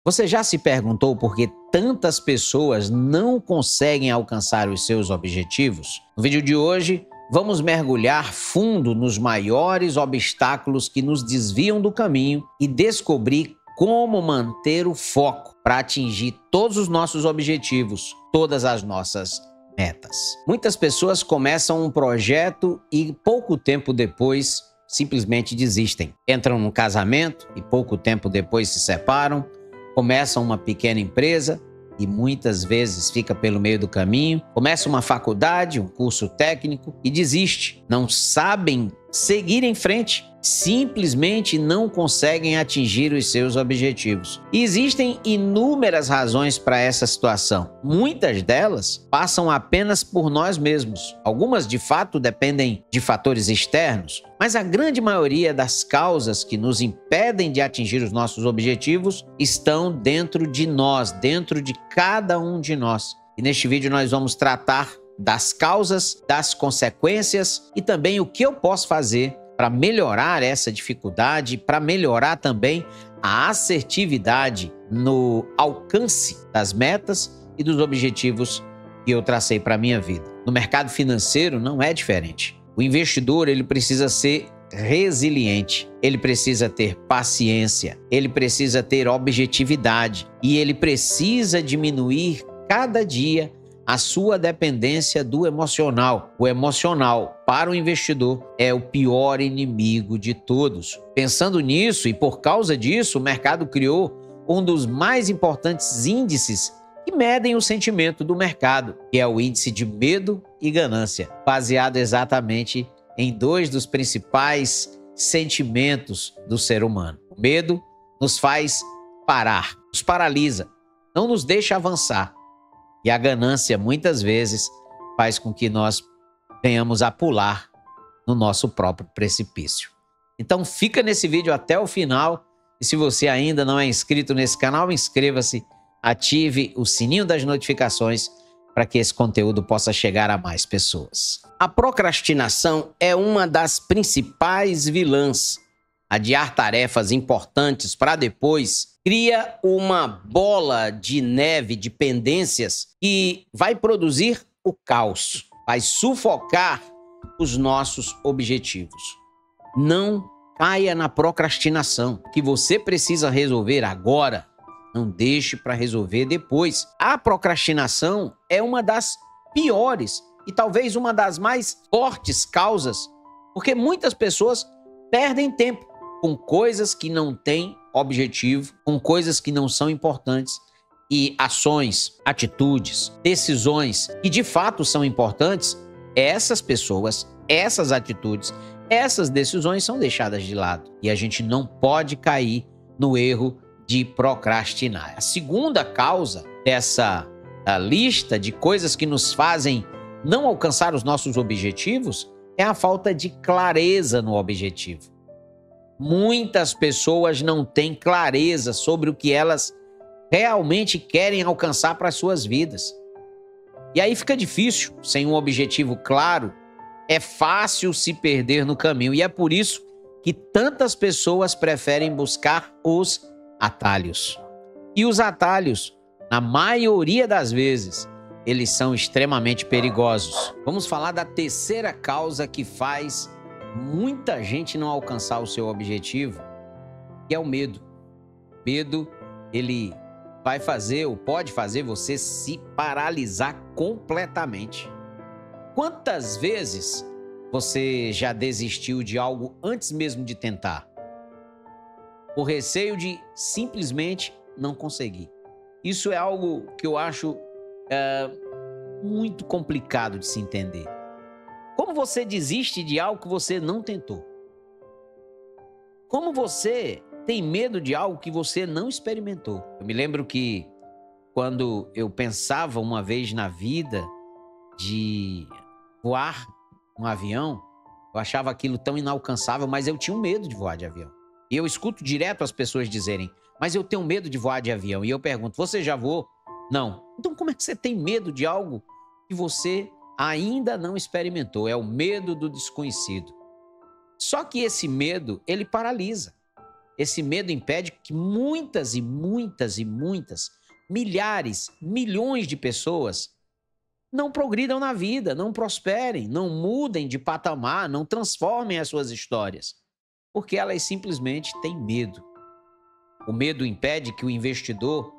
Você já se perguntou por que tantas pessoas não conseguem alcançar os seus objetivos? No vídeo de hoje, vamos mergulhar fundo nos maiores obstáculos que nos desviam do caminho e descobrir como manter o foco para atingir todos os nossos objetivos, todas as nossas metas. Muitas pessoas começam um projeto e pouco tempo depois simplesmente desistem. Entram num casamento e pouco tempo depois se separam, começam uma pequena empresa e muitas vezes fica pelo meio do caminho, começa uma faculdade, um curso técnico e desiste. Não sabem seguir em frente, simplesmente não conseguem atingir os seus objetivos. E existem inúmeras razões para essa situação. Muitas delas passam apenas por nós mesmos. Algumas, de fato, dependem de fatores externos, mas a grande maioria das causas que nos impedem de atingir os nossos objetivos estão dentro de nós, dentro de cada um de nós. E neste vídeo nós vamos tratar das causas, das consequências e também o que eu posso fazer para melhorar essa dificuldade, para melhorar também a assertividade no alcance das metas e dos objetivos que eu tracei para a minha vida. No mercado financeiro não é diferente. O investidor, ele precisa ser resiliente, ele precisa ter paciência, ele precisa ter objetividade e ele precisa diminuir cada dia a sua dependência do emocional. O emocional, para o investidor, é o pior inimigo de todos. Pensando nisso e por causa disso, o mercado criou um dos mais importantes índices que medem o sentimento do mercado, que é o índice de medo e ganância, baseado exatamente em dois dos principais sentimentos do ser humano. O medo nos faz parar, nos paralisa, não nos deixa avançar. E a ganância, muitas vezes, faz com que nós venhamos a pular no nosso próprio precipício. Então, fica nesse vídeo até o final. E se você ainda não é inscrito nesse canal, inscreva-se, ative o sininho das notificações para que esse conteúdo possa chegar a mais pessoas. A procrastinação é uma das principais vilãs. Adiar tarefas importantes para depois cria uma bola de neve de pendências que vai produzir o caos, vai sufocar os nossos objetivos. Não caia na procrastinação. O que você precisa resolver agora, não deixe para resolver depois. A procrastinação é uma das piores e talvez uma das mais fortes causas, porque muitas pessoas perdem tempo com coisas que não têm objetivo, com coisas que não são importantes e ações, atitudes, decisões que de fato são importantes, essas pessoas, essas atitudes, essas decisões são deixadas de lado. E a gente não pode cair no erro de procrastinar. A segunda causa dessa lista de coisas que nos fazem não alcançar os nossos objetivos é a falta de clareza no objetivo. Muitas pessoas não têm clareza sobre o que elas realmente querem alcançar para as suas vidas. E aí fica difícil, sem um objetivo claro, é fácil se perder no caminho. E é por isso que tantas pessoas preferem buscar os atalhos. E os atalhos, na maioria das vezes, eles são extremamente perigosos. Vamos falar da terceira causa que faz muita gente não alcançar o seu objetivo, que é o medo. O medo, ele vai fazer ou pode fazer você se paralisar completamente. Quantas vezes você já desistiu de algo antes mesmo de tentar? Por receio de simplesmente não conseguir. Isso é algo que eu acho muito complicado de se entender. Como você desiste de algo que você não tentou? Como você tem medo de algo que você não experimentou? Eu me lembro que quando eu pensava uma vez na vida de voar um avião, eu achava aquilo tão inalcançável, mas eu tinha um medo de voar de avião. E eu escuto direto as pessoas dizerem, mas eu tenho medo de voar de avião. E eu pergunto, você já voou? Não. Então como é que você tem medo de algo que você ainda não experimentou? É o medo do desconhecido. Só que esse medo, ele paralisa. esse medo impede que muitas e muitas e muitas, milhares, milhões de pessoas não progridam na vida, não prosperem, não mudem de patamar, não transformem as suas histórias, porque elas simplesmente têm medo. O medo impede que o investidor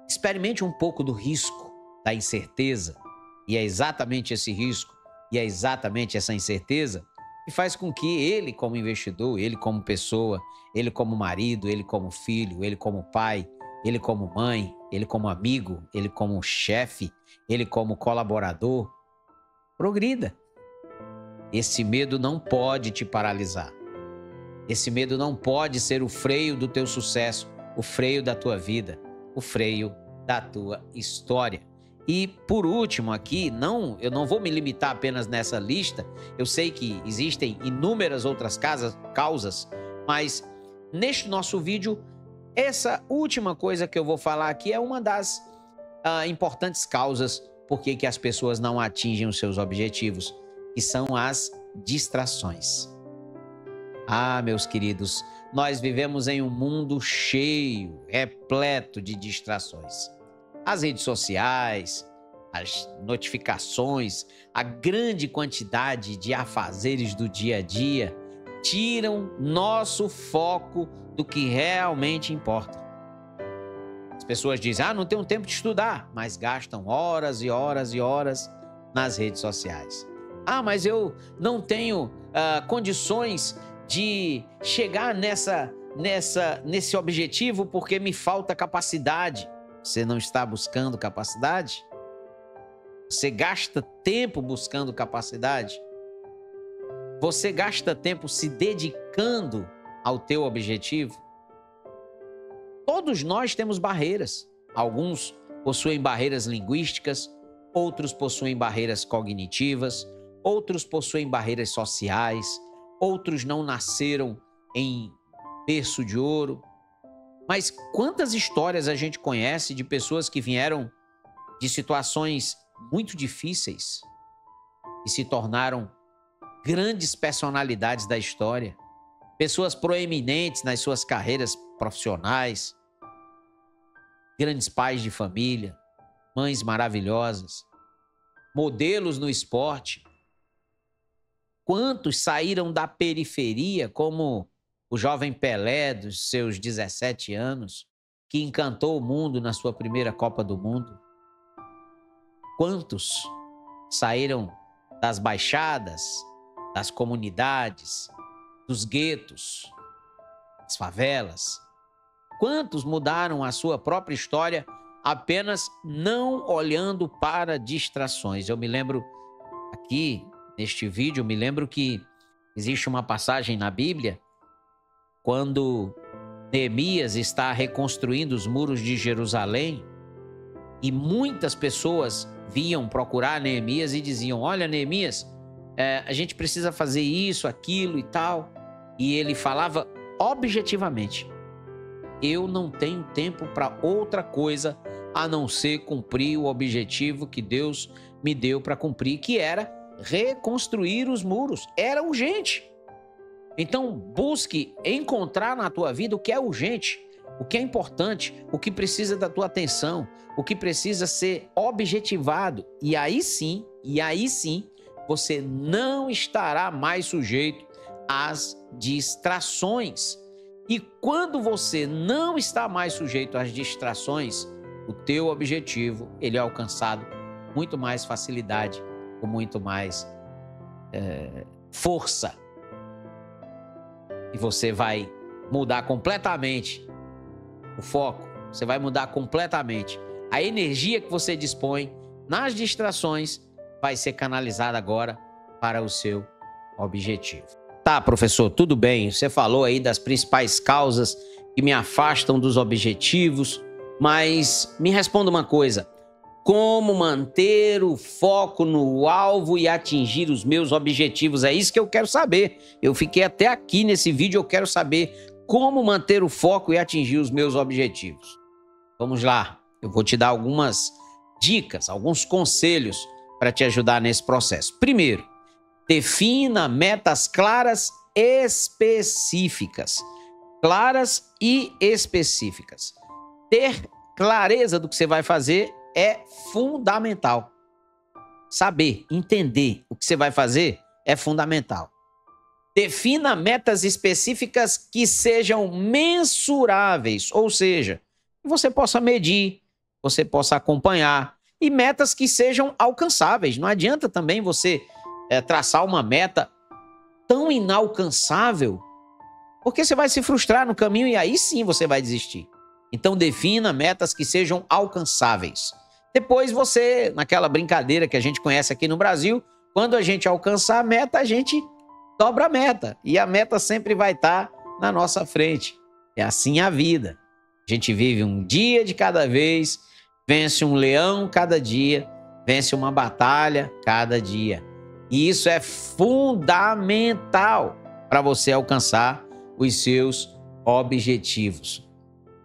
experimente um pouco do risco, da incerteza, e é exatamente esse risco e é exatamente essa incerteza que faz com que ele, como investidor, ele como pessoa, ele como marido, ele como filho, ele como pai, ele como mãe, ele como amigo, ele como chefe, ele como colaborador, progrida. Esse medo não pode te paralisar. Esse medo não pode ser o freio do teu sucesso, o freio da tua vida, o freio da tua história. E por último aqui, eu não vou me limitar apenas nessa lista, eu sei que existem inúmeras outras causas, mas neste nosso vídeo, essa última coisa que eu vou falar aqui é uma das importantes causas por que as pessoas não atingem os seus objetivos, que são as distrações. Ah, meus queridos, nós vivemos em um mundo cheio, repleto de distrações. As redes sociais, as notificações, a grande quantidade de afazeres do dia a dia tiram nosso foco do que realmente importa. As pessoas dizem, não tenho tempo de estudar, mas gastam horas e horas e horas nas redes sociais. Mas eu não tenho condições de chegar nesse objetivo porque me falta capacidade. Você não está buscando capacidade? Você gasta tempo buscando capacidade? Você gasta tempo se dedicando ao teu objetivo? Todos nós temos barreiras. Alguns possuem barreiras linguísticas, outros possuem barreiras cognitivas, outros possuem barreiras sociais, outros não nasceram em berço de ouro. Mas quantas histórias a gente conhece de pessoas que vieram de situações muito difíceis e se tornaram grandes personalidades da história, pessoas proeminentes nas suas carreiras profissionais, grandes pais de família, mães maravilhosas, modelos no esporte. Quantos saíram da periferia, como o jovem Pelé, dos seus 17 anos, que encantou o mundo na sua primeira Copa do Mundo? Quantos saíram das baixadas, das comunidades, dos guetos, das favelas? Quantos mudaram a sua própria história apenas não olhando para distrações? Eu me lembro aqui, neste vídeo, eu me lembro que existe uma passagem na Bíblia quando Neemias está reconstruindo os muros de Jerusalém e muitas pessoas vinham procurar Neemias e diziam, olha Neemias, a gente precisa fazer isso, aquilo e tal. E ele falava objetivamente, eu não tenho tempo para outra coisa a não ser cumprir o objetivo que Deus me deu para cumprir, que era reconstruir os muros. Era urgente. Então, busque encontrar na tua vida o que é urgente, o que é importante, o que precisa da tua atenção, o que precisa ser objetivado. E aí sim, você não estará mais sujeito às distrações. E quando você não está mais sujeito às distrações, o teu objetivo, ele é alcançado com muito mais facilidade, com muito mais força. E você vai mudar completamente o foco, você vai mudar completamente. A energia que você dispõe nas distrações vai ser canalizada agora para o seu objetivo. Tá, professor, tudo bem. Você falou aí das principais causas que me afastam dos objetivos, mas me responda uma coisa. Como manter o foco no alvo e atingir os meus objetivos? É isso que eu quero saber. Eu fiquei até aqui nesse vídeo, eu quero saber como manter o foco e atingir os meus objetivos. Vamos lá, eu vou te dar algumas dicas, alguns conselhos para te ajudar nesse processo. Primeiro, defina metas claras específicas. Claras e específicas. Ter clareza do que você vai fazer é fundamental. Saber, entender o que você vai fazer é fundamental. Defina metas específicas que sejam mensuráveis, ou seja, que você possa medir, você possa acompanhar, e metas que sejam alcançáveis. Não adianta também você traçar uma meta tão inalcançável, porque você vai se frustrar no caminho e aí sim você vai desistir. Então defina metas que sejam alcançáveis. Depois você, naquela brincadeira que a gente conhece aqui no Brasil, quando a gente alcançar a meta, a gente dobra a meta. E a meta sempre vai estar na nossa frente. É assim a vida. A gente vive um dia de cada vez, vence um leão cada dia, vence uma batalha cada dia. E isso é fundamental para você alcançar os seus objetivos.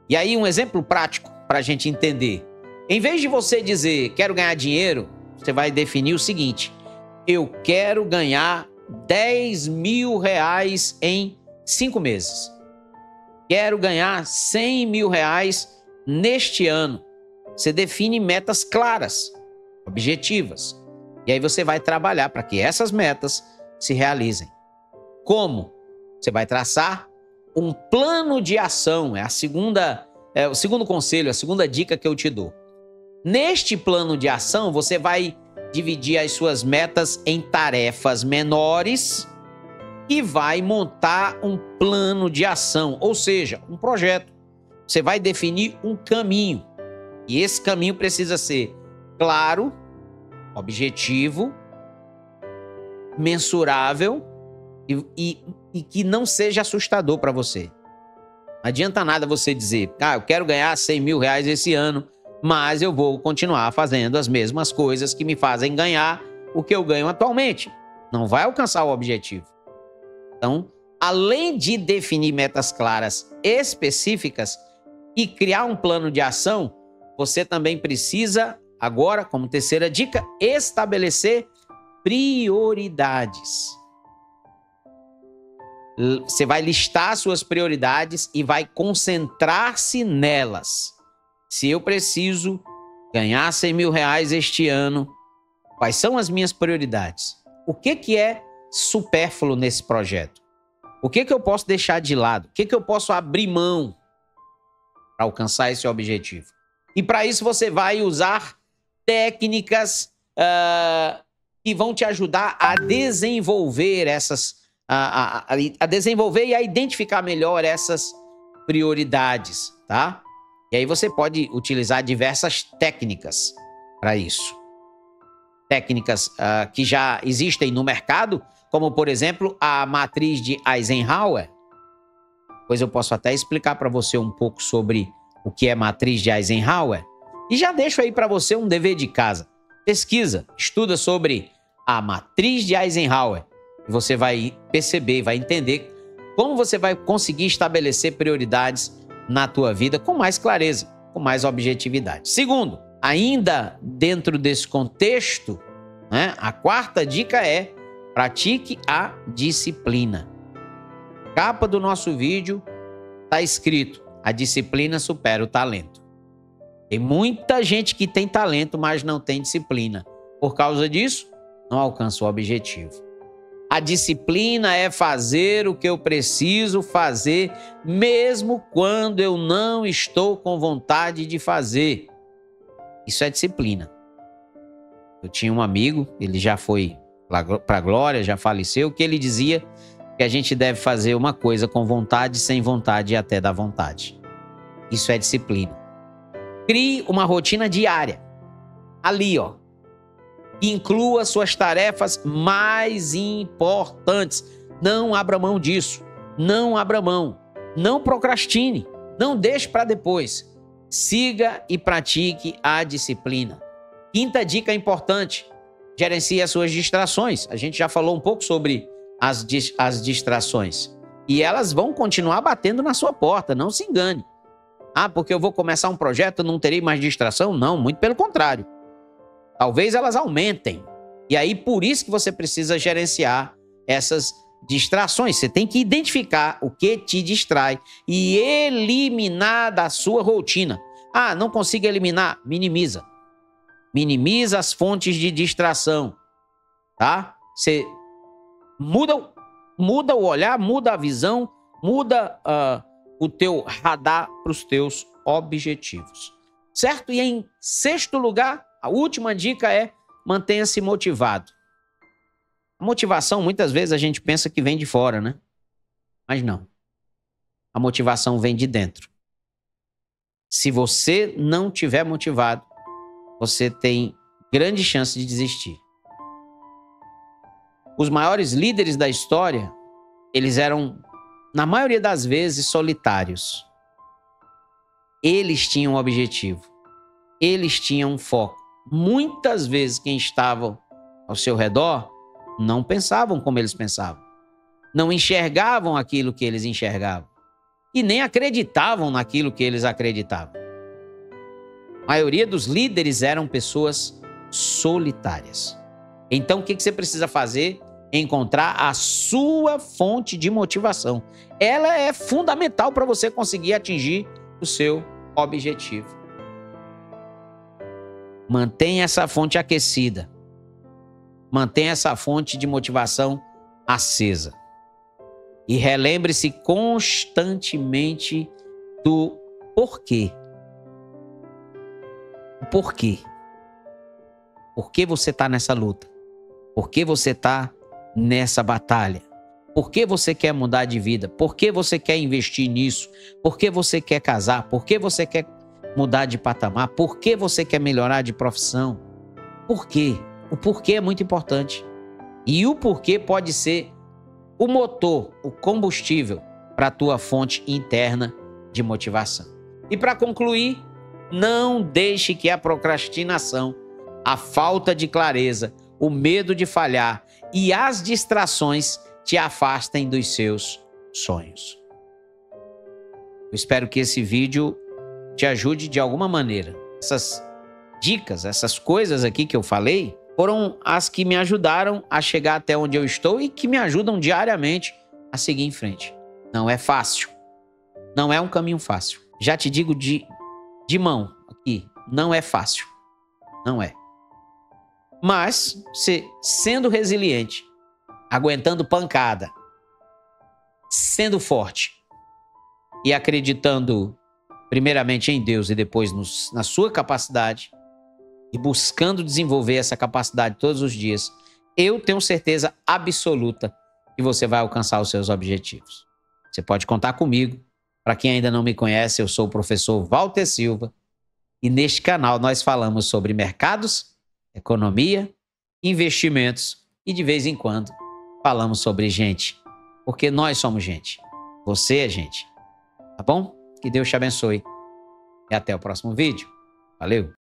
E aí um exemplo prático para a gente entender. Em vez de você dizer, quero ganhar dinheiro, você vai definir o seguinte: eu quero ganhar 10 mil reais em 5 meses. Quero ganhar 100 mil reais neste ano. Você define metas claras, objetivas. E aí você vai trabalhar para que essas metas se realizem. Como? Você vai traçar um plano de ação. É o segundo conselho, a segunda dica que eu te dou. Neste plano de ação, você vai dividir as suas metas em tarefas menores e vai montar um plano de ação, ou seja, um projeto. Você vai definir um caminho. E esse caminho precisa ser claro, objetivo, mensurável e que não seja assustador para você. Não adianta nada você dizer, eu quero ganhar 100 mil reais esse ano, mas eu vou continuar fazendo as mesmas coisas que me fazem ganhar o que eu ganho atualmente. Não vai alcançar o objetivo. Então, além de definir metas claras específicas e criar um plano de ação, você também precisa, agora, como terceira dica, estabelecer prioridades. Você vai listar suas prioridades e vai concentrar-se nelas. Se eu preciso ganhar 100 mil reais este ano, quais são as minhas prioridades? O que é supérfluo nesse projeto? O que eu posso deixar de lado? O que eu posso abrir mão para alcançar esse objetivo? E para isso você vai usar técnicas que vão te ajudar a desenvolver a desenvolver e a identificar melhor essas prioridades, tá? E aí você pode utilizar diversas técnicas para isso. Técnicas que já existem no mercado, como, por exemplo, a matriz de Eisenhower. Pois eu posso até explicar para você um pouco sobre o que é matriz de Eisenhower. E já deixo aí para você um dever de casa. Pesquisa, estuda sobre a matriz de Eisenhower. E você vai perceber, vai entender como você vai conseguir estabelecer prioridades na tua vida com mais clareza, com mais objetividade. Segundo, ainda dentro desse contexto, né, a quarta dica é: pratique a disciplina. Capa do nosso vídeo está escrito: a disciplina supera o talento. Tem muita gente que tem talento, mas não tem disciplina. Por causa disso, não alcança o objetivo. A disciplina é fazer o que eu preciso fazer, mesmo quando eu não estou com vontade de fazer. Isso é disciplina. Eu tinha um amigo, ele já foi para a glória, já faleceu, que ele dizia que a gente deve fazer uma coisa com vontade, sem vontade e até da vontade. Isso é disciplina. Crie uma rotina diária. Ali, ó. Inclua suas tarefas mais importantes. Não abra mão disso. Não abra mão. Não procrastine. Não deixe para depois. Siga e pratique a disciplina. Quinta dica importante: gerencie as suas distrações. A gente já falou um pouco sobre as distrações. E elas vão continuar batendo na sua porta, não se engane. Porque eu vou começar um projeto, não terei mais distração? Não, muito pelo contrário. Talvez elas aumentem. E aí, por isso que você precisa gerenciar essas distrações. Você tem que identificar o que te distrai e eliminar da sua rotina. Ah, não consigo eliminar? Minimiza. Minimiza as fontes de distração, tá? Você muda o olhar, muda a visão, muda o teu radar para os teus objetivos, certo? E em sexto lugar, a última dica é mantenha-se motivado. A motivação, muitas vezes, a gente pensa que vem de fora, né? Mas não. A motivação vem de dentro. Se você não tiver motivado, você tem grande chance de desistir. Os maiores líderes da história, eles eram, na maioria das vezes, solitários. Eles tinham um objetivo. Eles tinham um foco. Muitas vezes, quem estava ao seu redor não pensavam como eles pensavam. Não enxergavam aquilo que eles enxergavam. E nem acreditavam naquilo que eles acreditavam. A maioria dos líderes eram pessoas solitárias. Então, o que você precisa fazer? Encontrar a sua fonte de motivação. Ela é fundamental para você conseguir atingir o seu objetivo. Mantenha essa fonte aquecida. Mantenha essa fonte de motivação acesa. E relembre-se constantemente do porquê. O porquê. Por que você está nessa luta? Por que você está nessa batalha? Por que você quer mudar de vida? Por que você quer investir nisso? Por que você quer casar? Por que você quer mudar de patamar? Por que você quer melhorar de profissão? Por quê? O porquê é muito importante. E o porquê pode ser o motor, o combustível para a tua fonte interna de motivação. E para concluir, não deixe que a procrastinação, a falta de clareza, o medo de falhar e as distrações te afastem dos seus sonhos. Eu espero que esse vídeo te ajude de alguma maneira. Essas dicas, essas coisas aqui que eu falei, foram as que me ajudaram a chegar até onde eu estou e que me ajudam diariamente a seguir em frente. Não é fácil. Não é um caminho fácil. Já te digo de mão aqui, não é fácil. Não é. Mas, sendo resiliente, aguentando pancada, sendo forte e acreditando primeiramente em Deus e depois na sua capacidade e buscando desenvolver essa capacidade todos os dias, eu tenho certeza absoluta que você vai alcançar os seus objetivos. Você pode contar comigo. Para quem ainda não me conhece, eu sou o professor Walter Silva e neste canal nós falamos sobre mercados, economia, investimentos e de vez em quando falamos sobre gente, porque nós somos gente. Você é gente. Tá bom? Que Deus te abençoe. E até o próximo vídeo. Valeu!